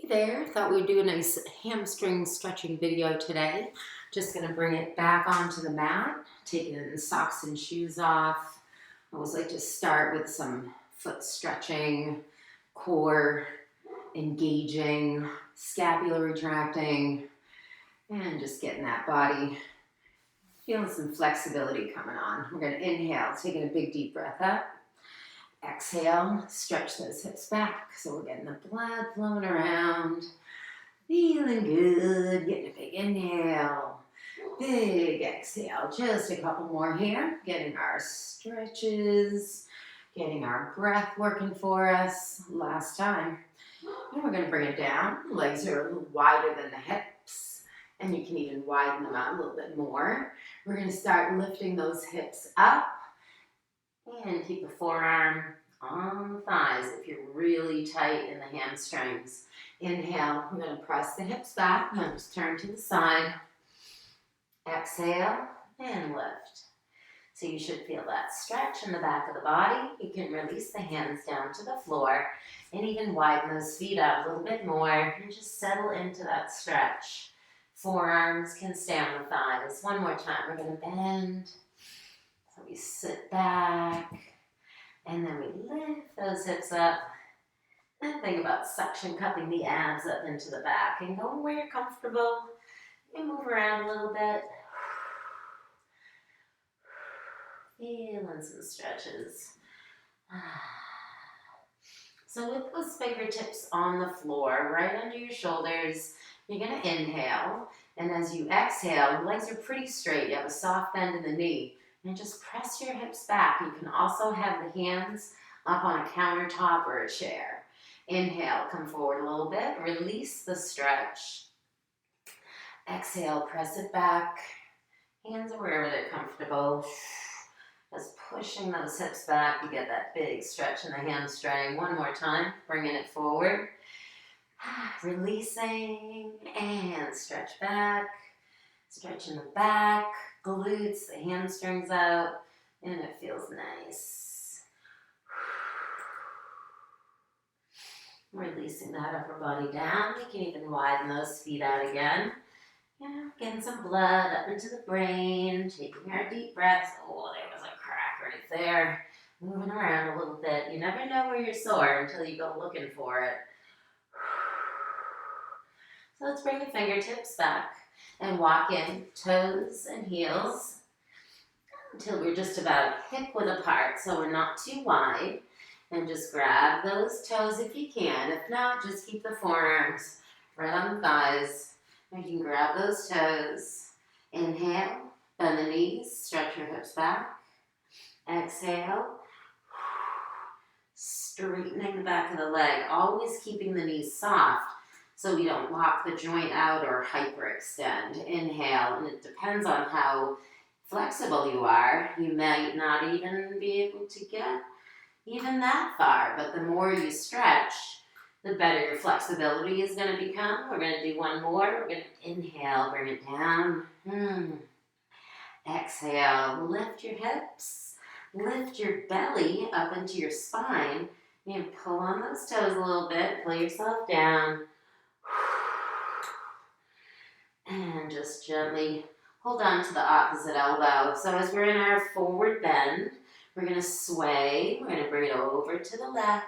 Hey there, thought we'd do a nice hamstring stretching video today. Just gonna bring it back onto the mat, taking socks and shoes off. I always like to start with some foot stretching, core engaging, scapula retracting, and just getting that body feeling some flexibility coming on. We're gonna inhale, taking a big deep breath up. Exhale, stretch those hips back. So we're getting the blood flowing around. Feeling good, getting a big inhale, big exhale, just a couple more here, getting our stretches, getting our breath working for us, last time. And we're gonna bring it down, legs are a little wider than the hips, and you can even widen them out a little bit more. We're gonna start lifting those hips up, and keep the forearm on the thighs if you're really tight in the hamstrings. Inhale, we're going to press the hips back and just turn to the side. Exhale and lift. So you should feel that stretch in the back of the body. You can release the hands down to the floor and even widen those feet out a little bit more and just settle into that stretch. Forearms can stay on the thighs. One more time, we're going to bend. So we sit back and then we lift those hips up. And think about suction cupping the abs up into the back and go where you're comfortable. You move around a little bit. Feeling some stretches. So with those fingertips on the floor, right under your shoulders, you're going to inhale. And as you exhale, the legs are pretty straight. You have a soft bend in the knee. And just press your hips back. You can also have the hands up on a countertop or a chair. Inhale, come forward a little bit. Release the stretch. Exhale, press it back. Hands are wherever they're comfortable. Just pushing those hips back. You get that big stretch in the hamstring. One more time, bringing it forward. Releasing and stretch back. Stretching the back, glutes, the hamstrings out, and it feels nice. Releasing that upper body down. You can even widen those feet out again. Getting some blood up into the brain, taking our deep breaths. Oh, there was a crack right there. Moving around a little bit. You never know where you're sore until you go looking for it. So let's bring the fingertips back and walk in toes and heels until we're just about hip width apart, so we're not too wide. And just grab those toes if you can. If not, just keep the forearms right on the thighs. You can grab those toes. Inhale, bend the knees, stretch your hips back. Exhale, straightening the back of the leg, always keeping the knees soft so we don't lock the joint out or hyperextend. Inhale, and it depends on how flexible you are. You might not even be able to get even that far, but the more you stretch, the better your flexibility is going to become. We're going to do one more. We're going to inhale, bring it down. Exhale, lift your hips, lift your belly up into your spine, and pull on those toes a little bit, pull yourself down. And just gently hold on to the opposite elbow. So as we're in our forward bend, we're going to sway. We're going to bring it over to the left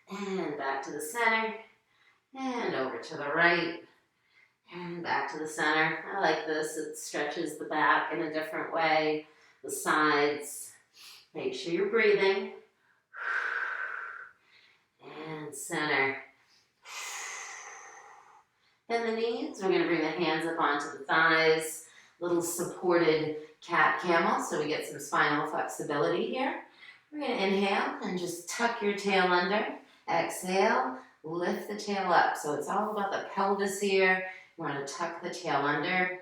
and back to the center and over to the right and back to the center. I like this. It stretches the back in a different way, the sides. Make sure you're breathing. And center. Bend the knees. We're going to bring the hands up onto the thighs. Little supported cat camel, so we get some spinal flexibility here. We're going to inhale and just tuck your tail under. Exhale, lift the tail up. So it's all about the pelvis here. We're going to tuck the tail under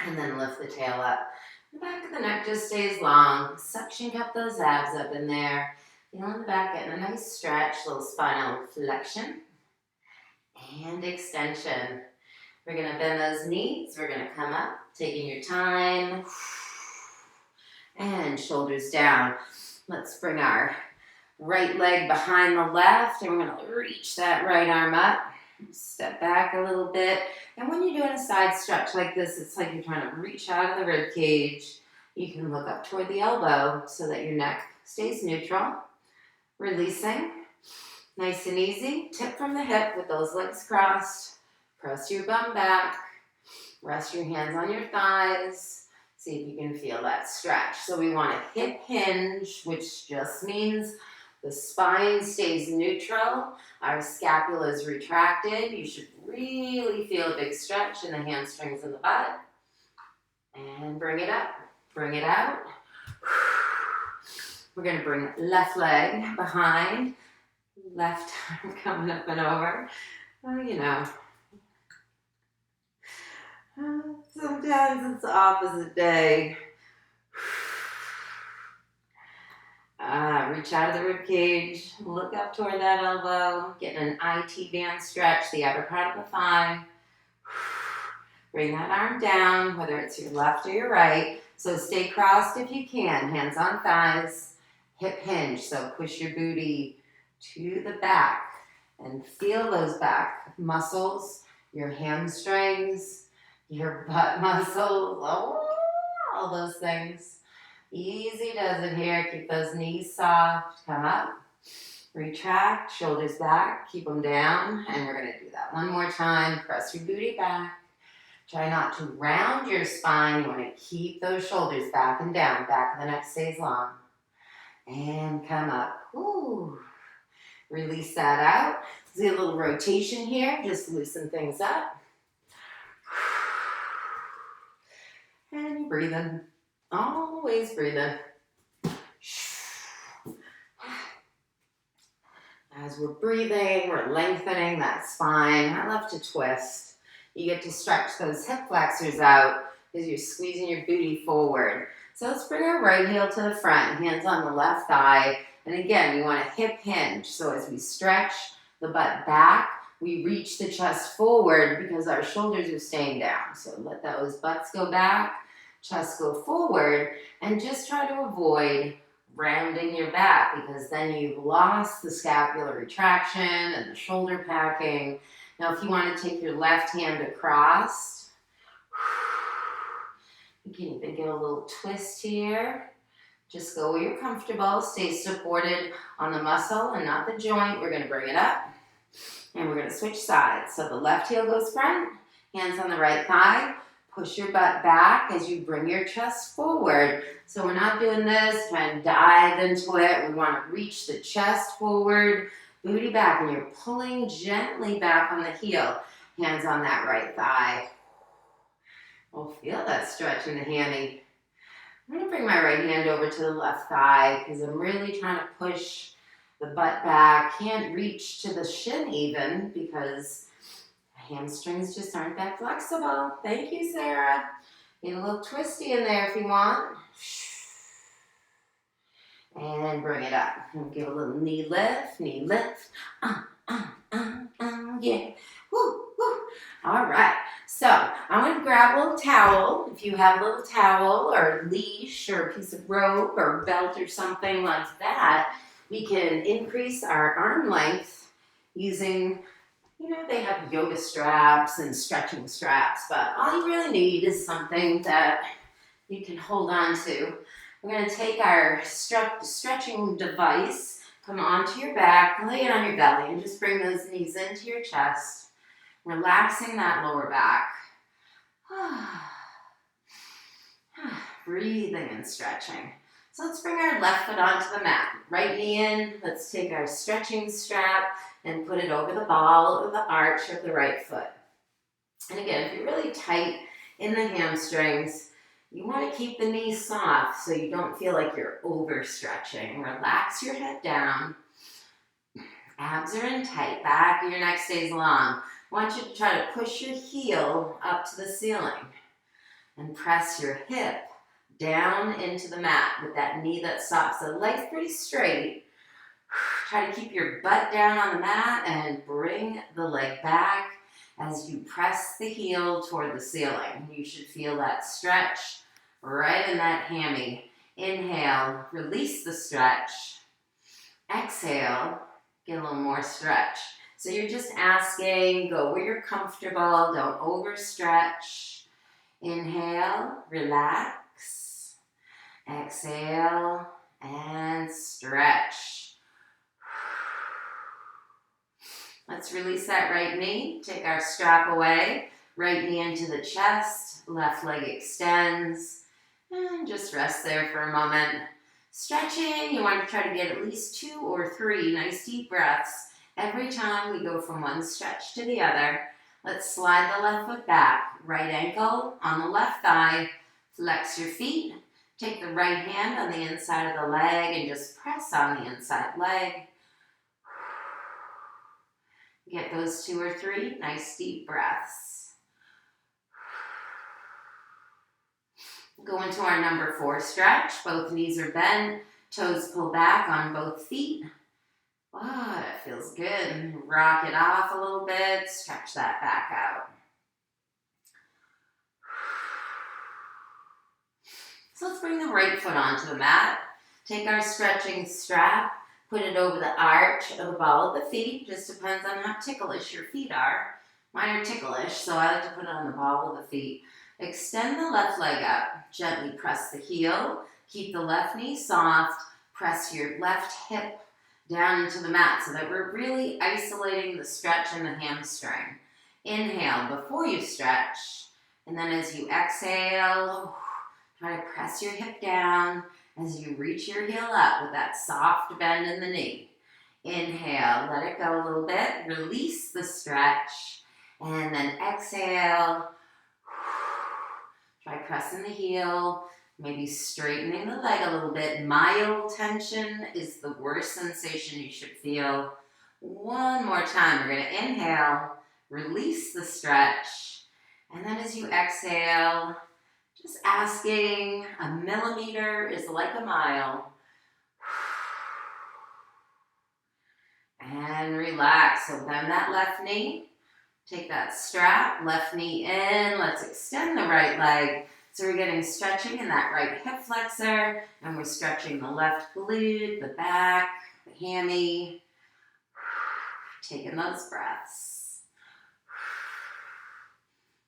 and then lift the tail up. The back of the neck just stays long. Suction cup those abs up in there. Feeling the back, getting a nice stretch, little spinal flexion and extension. We're going to bend those knees. We're going to come up, taking your time. And shoulders down. Let's bring our right leg behind the left, and we're going to reach that right arm up. Step back a little bit. And when you're doing a side stretch like this, it's like you're trying to reach out of the rib cage. You can look up toward the elbow so that your neck stays neutral. Releasing. Nice and easy. Tip from the hip with those legs crossed. Press your bum back. Rest your hands on your thighs. See if you can feel that stretch. So we want a hip hinge, which just means the spine stays neutral. Our scapula is retracted. You should really feel a big stretch in the hamstrings and the butt. And bring it up. Bring it out. We're going to bring left leg behind. Left arm coming up and over. Well, you know. Sometimes it's the opposite day. Reach out of the rib cage, look up toward that elbow, get an IT band stretch, the upper part of the thigh. Bring that arm down, whether it's your left or your right. So stay crossed if you can, hands on thighs, hip hinge. So push your booty to the back and feel those back muscles, your hamstrings, your butt muscles, all those things. Easy does it here. Keep those knees soft. Come up. Retract. Shoulders back. Keep them down. And we're going to do that one more time. Press your booty back. Try not to round your spine. You want to keep those shoulders back and down. Back of the neck stays long. And come up. Ooh. Release that out. See a little rotation here. Just loosen things up. And you breathe in. Always breathing. As we're breathing, we're lengthening that spine. I love to twist. You get to stretch those hip flexors out as you're squeezing your booty forward. So let's bring our right heel to the front, hands on the left thigh. And again, we want a hip hinge. So as we stretch the butt back, we reach the chest forward because our shoulders are staying down. So let those butts go back. Chest go forward, and just try to avoid rounding your back because then you've lost the scapular retraction and the shoulder packing. Now, if you want to take your left hand across, you can even get a little twist here. Just go where you're comfortable. Stay supported on the muscle and not the joint. We're going to bring it up, and we're going to switch sides. So the left heel goes front, hands on the right thigh. Push your butt back as you bring your chest forward. So we're not doing this, trying to dive into it. We want to reach the chest forward, booty back, and you're pulling gently back on the heel. Hands on that right thigh. Oh, feel that stretch in the hammy. I'm going to bring my right hand over to the left thigh because I'm really trying to push the butt back. Can't reach to the shin even because hamstrings just aren't that flexible. Thank you, Sarah. Get a little twisty in there if you want. And bring it up. And give a little knee lift, knee lift. Yeah. Woo, woo. All right. So I'm going to grab a little towel. If you have a little towel or a leash or a piece of rope or belt or something like that, we can increase our arm length using, you know, they have yoga straps and stretching straps, but all you really need is something that you can hold on to. We're going to take our stretching device, come onto your back, lay it on your belly, and just bring those knees into your chest, relaxing that lower back. Breathing and stretching. So let's bring our left foot onto the mat. Right knee in. Let's take our stretching strap and put it over the ball of the arch of the right foot. And again, if you're really tight in the hamstrings, you want to keep the knees soft so you don't feel like you're overstretching. Relax your head down. Abs are in tight. Back of your neck stays long. I want you to try to push your heel up to the ceiling and press your hip down into the mat with that knee that's soft. So legs pretty straight. Try to keep your butt down on the mat and bring the leg back as you press the heel toward the ceiling. You should feel that stretch right in that hammy. Inhale, release the stretch. Exhale, get a little more stretch. So you're just asking, go where you're comfortable, don't overstretch. Inhale, relax. Exhale, and stretch. Let's release that right knee. Take our strap away. Right knee into the chest. Left leg extends. And just rest there for a moment. Stretching, you want to try to get at least 2 or 3 nice deep breaths every time we go from one stretch to the other. Let's slide the left foot back. Right ankle on the left thigh. Flex your feet. Take the right hand on the inside of the leg and just press on the inside leg. Get those 2 or 3 nice deep breaths. Go into our number 4 stretch. Both knees are bent, toes pull back on both feet. Oh, that feels good. Rock it off a little bit, stretch that back out. So let's bring the right foot onto the mat. Take our stretching strap, put it over the arch of the ball of the feet. Just depends on how ticklish your feet are. Mine are ticklish, so I like to put it on the ball of the feet. Extend the left leg up. Gently press the heel. Keep the left knee soft. Press your left hip down into the mat so that we're really isolating the stretch in the hamstring. Inhale before you stretch. And then as you exhale, try to press your hip down as you reach your heel up with that soft bend in the knee. Inhale, let it go a little bit. Release the stretch. And then exhale. Try pressing the heel, maybe straightening the leg a little bit. Mild tension is the worst sensation you should feel. One more time. We're going to inhale, release the stretch. And then as you exhale, just asking, a millimeter is like a mile. And relax. So bend that left knee. Take that strap, left knee in. Let's extend the right leg. So we're getting stretching in that right hip flexor. And we're stretching the left glute, the back, the hammy. Taking those breaths.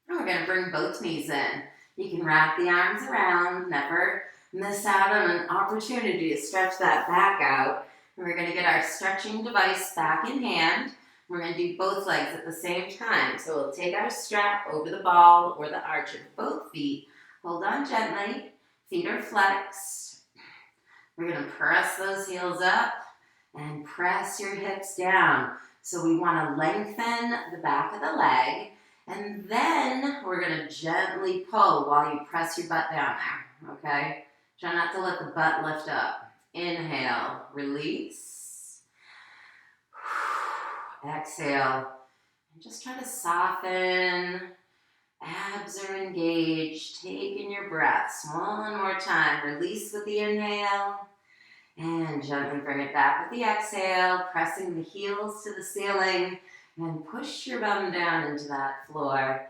And we're going to bring both knees in. You can wrap the arms around. Never miss out on an opportunity to stretch that back out. And we're going to get our stretching device back in hand. We're going to do both legs at the same time. So we'll take our strap over the ball or the arch of both feet. Hold on gently. Feet are flexed. We're going to press those heels up and press your hips down. So we want to lengthen the back of the leg. And then we're going to gently pull while you press your butt down there. Okay? Try not to let the butt lift up. Inhale. Release. Exhale, and just try to soften. Abs are engaged. Taking your breaths. One more time. Release with the inhale. And gently bring it back with the exhale. Pressing the heels to the ceiling. And push your bum down into that floor.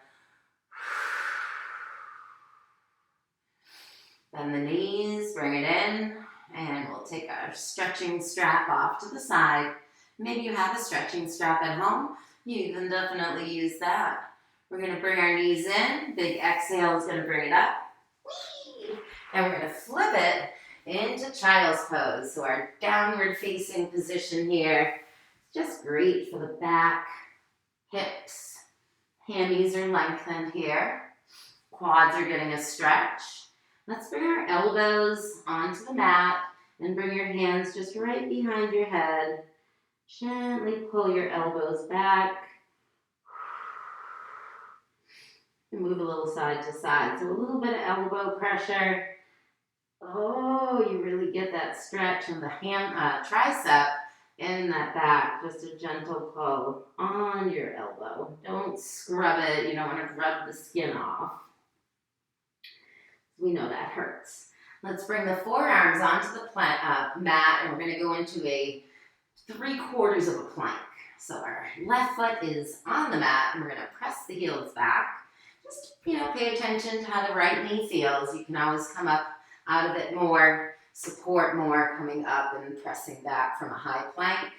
Bend the knees. Bring it in. And we'll take our stretching strap off to the side. Maybe you have a stretching strap at home. You can definitely use that. We're going to bring our knees in. Big exhale is going to bring it up. Whee! And we're going to flip it into child's pose. So our downward facing position here. Just great for the back, hips. Hammies are lengthened here. Quads are getting a stretch. Let's bring our elbows onto the mat and bring your hands just right behind your head. Gently pull your elbows back. And move a little side to side. So a little bit of elbow pressure. Oh, you really get that stretch in the tricep in that back. Just a gentle pull on your elbow. Don't scrub it. You don't want to rub the skin off. We know that hurts. Let's bring the forearms onto the mat, and we're going to go into a 3/4 of a plank. So our left foot is on the mat, and we're going to press the heels back. Just, pay attention to how the right knee feels. You can always come up out of it more, support more, coming up and pressing back from a high plank.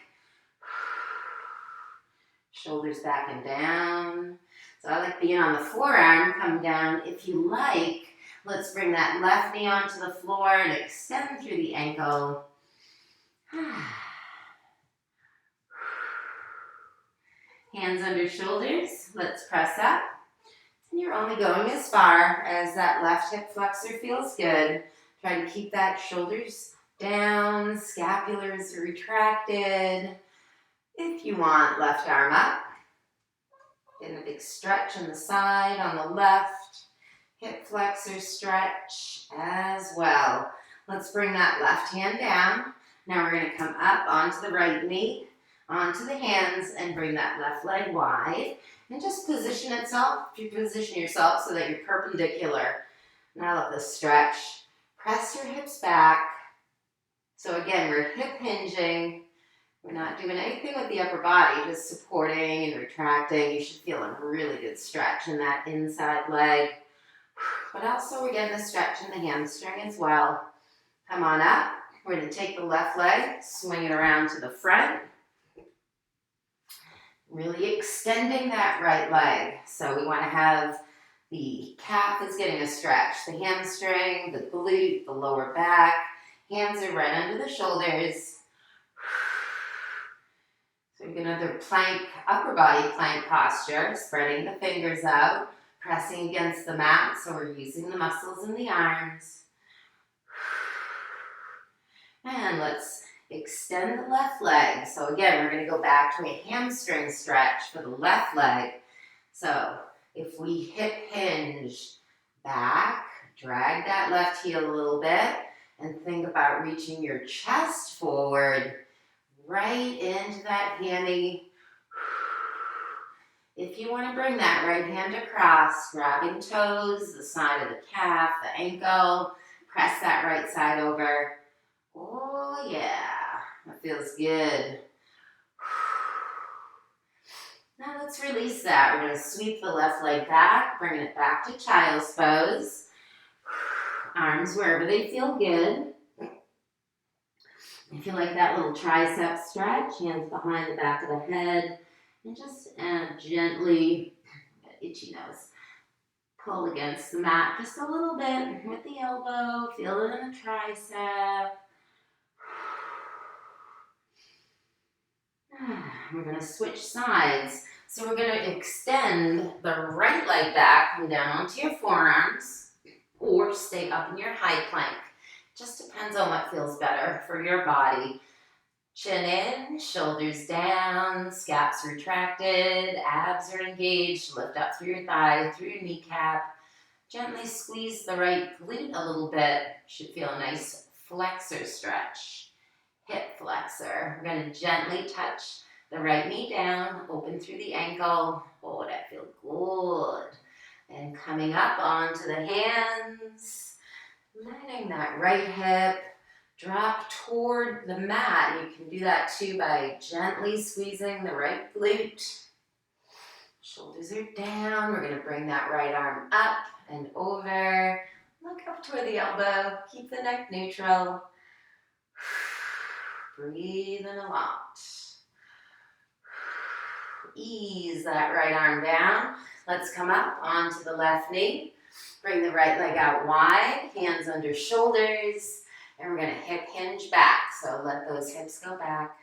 Shoulders back and down. So I like being on the forearm, come down. If you like, let's bring that left knee onto the floor and extend through the ankle. Hands under shoulders. Let's press up. And you're only going as far as that left hip flexor feels good. Try to keep that shoulders down, scapulars retracted. If you want, left arm up. Getting a big stretch on the side, on the left. Hip flexor stretch as well. Let's bring that left hand down. Now we're going to come up onto the right knee, onto the hands, and bring that left leg wide. And just position yourself so that you're perpendicular. Now let this stretch. Press your hips back. So again, we're hip hinging. We're not doing anything with the upper body, just supporting and retracting. You should feel a really good stretch in that inside leg. But also we're getting a stretch in the hamstring as well. Come on up. We're going to take the left leg, swing it around to the front. Really extending that right leg. So we want to have the calf is getting a stretch. The hamstring, the glute, the lower back. Hands are right under the shoulders. So we're going to do plank, upper body plank posture, spreading the fingers out, pressing against the mat, so we're using the muscles in the arms. And let's extend the left leg. So again, we're going to go back to a hamstring stretch for the left leg. So if we hip hinge back, drag that left heel a little bit, and think about reaching your chest forward, right into that hammy. If you want to bring that right hand across, grabbing toes, the side of the calf, the ankle, press that right side over. Oh yeah, that feels good. Now let's release that. We're going to sweep the left leg back, bringing it back to child's pose. Arms wherever they feel good. If you like that little tricep stretch, hands behind the back of the head, and just gently, itchy nose, pull against the mat just a little bit with the elbow, feel it in the tricep. We're going to switch sides. So we're going to extend the right leg back, come down onto your forearms, or stay up in your high plank. Just depends on what feels better for your body. Chin in, shoulders down, scaps retracted, abs are engaged. Lift up through your thigh, through your kneecap. Gently squeeze the right glute a little bit. Should feel a nice flexor stretch. Hip flexor. We're going to gently touch the right knee down, open through the ankle. Oh, that feels good. And coming up onto the hands. Letting that right hip drop toward the mat. You can do that too by gently squeezing the right glute. Shoulders are down. We're going to bring that right arm up and over. Look up toward the elbow. Keep the neck neutral. Breathe in a lot. Ease that right arm down. Let's come up onto the left knee. Bring the right leg out wide, hands under shoulders, and we're going to hip hinge back. So let those hips go back.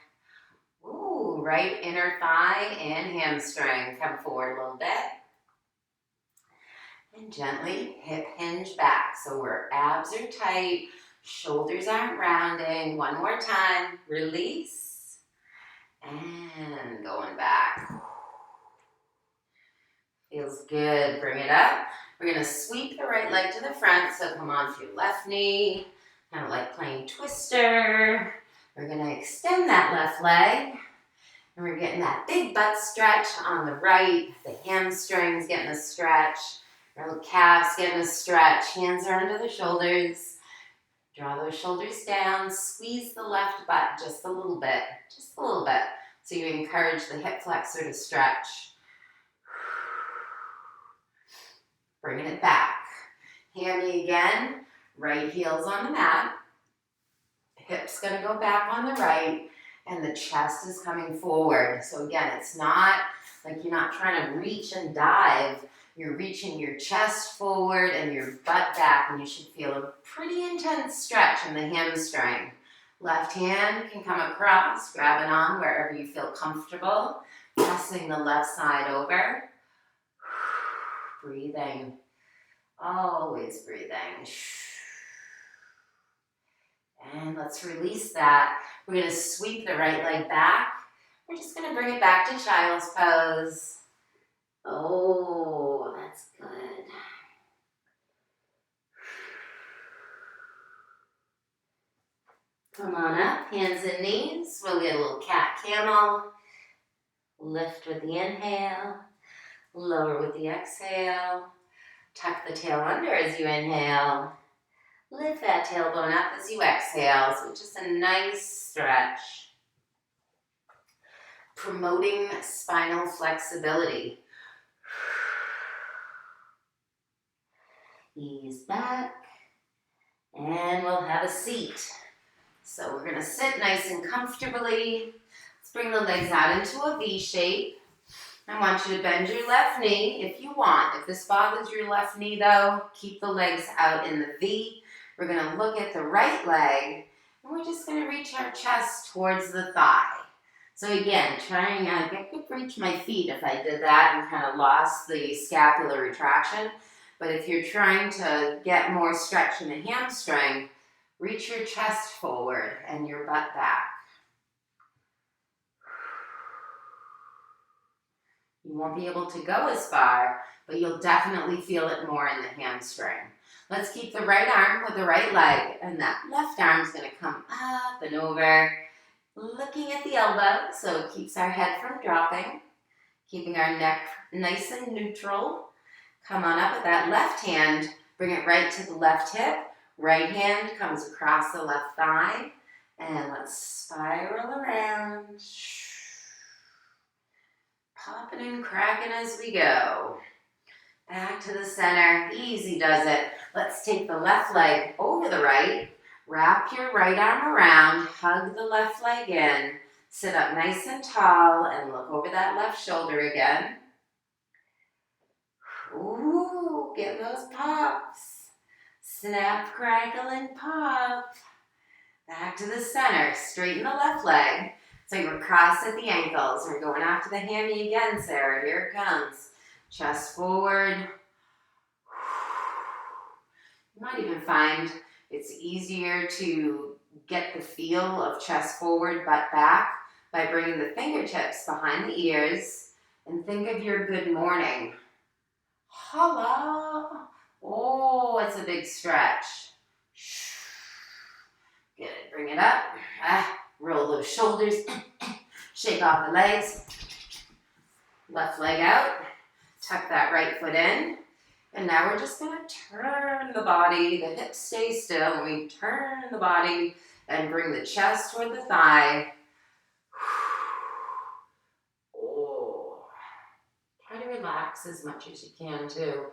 Ooh, right inner thigh and hamstring. Come forward a little bit. And gently hip hinge back. So our abs are tight, shoulders aren't rounding. One more time. Release. And going back. Feels good. Bring it up. We're going to sweep the right leg to the front, so come onto your left knee, kind of like playing twister. We're going to extend that left leg, and we're getting that big butt stretch on the right, the hamstrings getting a stretch, our little calves getting a stretch, hands are under the shoulders. Draw those shoulders down, squeeze the left butt just a little bit, so you encourage the hip flexor to stretch. Bringing it back. Hammy again. Right heel's on the mat. Hips going to go back on the right. and the chest is coming forward. So again, it's not like you're not trying to reach and dive. You're reaching your chest forward and your butt back, and you should feel a pretty intense stretch in the hamstring. Left hand can come across, grabbing on wherever you feel comfortable, pressing the left side over. Breathing, always breathing. And let's release that. We're going to sweep the right leg back. We're just going to bring it back to child's pose. Oh, that's good. Come on up, hands and knees. We'll get a little cat camel. Lift with the inhale, lower with the exhale. Tuck the tail under as you inhale. Lift that tailbone up as you exhale. So just a nice stretch. Promoting spinal flexibility. Ease back. And we'll have a seat. So we're going to sit nice and comfortably. Let's bring the legs out into a V shape. I want you to bend your left knee if you want. If this bothers your left knee though, keep the legs out in the V. We're going to look at the right leg, and we're just going to reach our chest towards the thigh. So again, I could reach my feet if I did that and kind of lost the scapular retraction. But if you're trying to get more stretch in the hamstring, reach your chest forward and your butt back. You won't be able to go as far, but you'll definitely feel it more in the hamstring. Let's keep the right arm with the right leg, and that left arm's going to come up and over, looking at the elbow, so it keeps our head from dropping, keeping our neck nice and neutral. Come on up with that left hand, bring it right to the left hip. Right hand comes across the left thigh, and let's spiral around. Popping and cracking as we go. Back to the center. Easy does it. Let's take the left leg over the right. Wrap your right arm around. Hug the left leg in. Sit up nice and tall and look over that left shoulder again. Ooh, get those pops. Snap, crackle, and pop. Back to the center. Straighten the left leg. So we're crossed at the ankles. We're going after the hammy again, Sarah. Here it comes. Chest forward. You might even find it's easier to get the feel of chest forward, butt back by bringing the fingertips behind the ears and think of your good morning. Hello. Oh, it's a big stretch. Good. Bring it up. Roll those shoulders. Shake off the legs. Left leg out. Tuck that right foot in. And now we're just going to turn the body. The hips stay still. And we turn the body and bring the chest toward the thigh. Oh. Try to relax as much as you can too.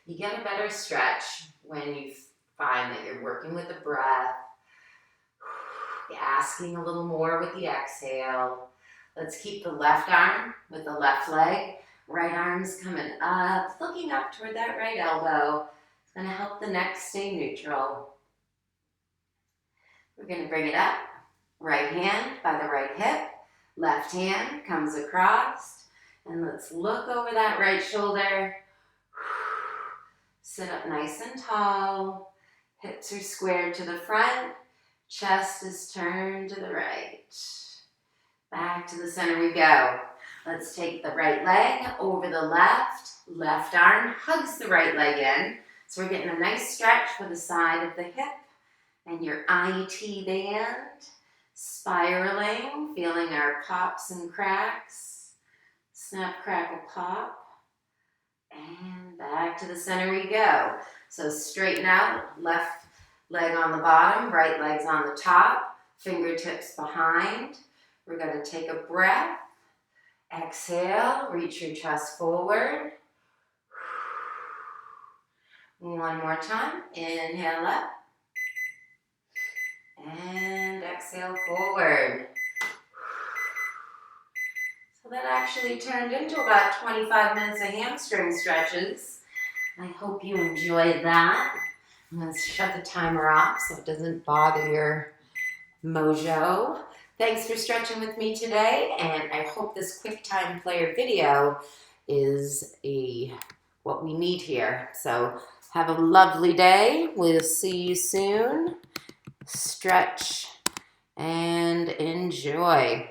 You get a better stretch when you find that you're working with the breath. Asking a little more with the exhale. Let's keep the left arm with the left leg. Right arm's coming up, looking up toward that right elbow. It's going to help the neck stay neutral. We're going to bring it up. Right hand by the right hip. Left hand comes across. And let's look over that right shoulder. Sit up nice and tall. Hips are squared to the front. Chest is turned to the right. Back to the center we go. Let's take the right leg over the left. Left arm hugs the right leg in. So we're getting a nice stretch for the side of the hip and your IT band. Spiraling, feeling our pops and cracks. Snap, crackle, pop. And back to the center we go. So straighten out, left leg on the bottom, right leg's on the top, fingertips behind. We're going to take a breath. Exhale, reach your chest forward. One more time. Inhale up. And exhale forward. that actually turned into about 25 minutes of hamstring stretches. I hope you enjoyed that. I'm going to shut the timer off so it doesn't bother your mojo. Thanks for stretching with me today, and I hope this QuickTime Player video is what we need here. So have a lovely day. We'll see you soon. Stretch and enjoy.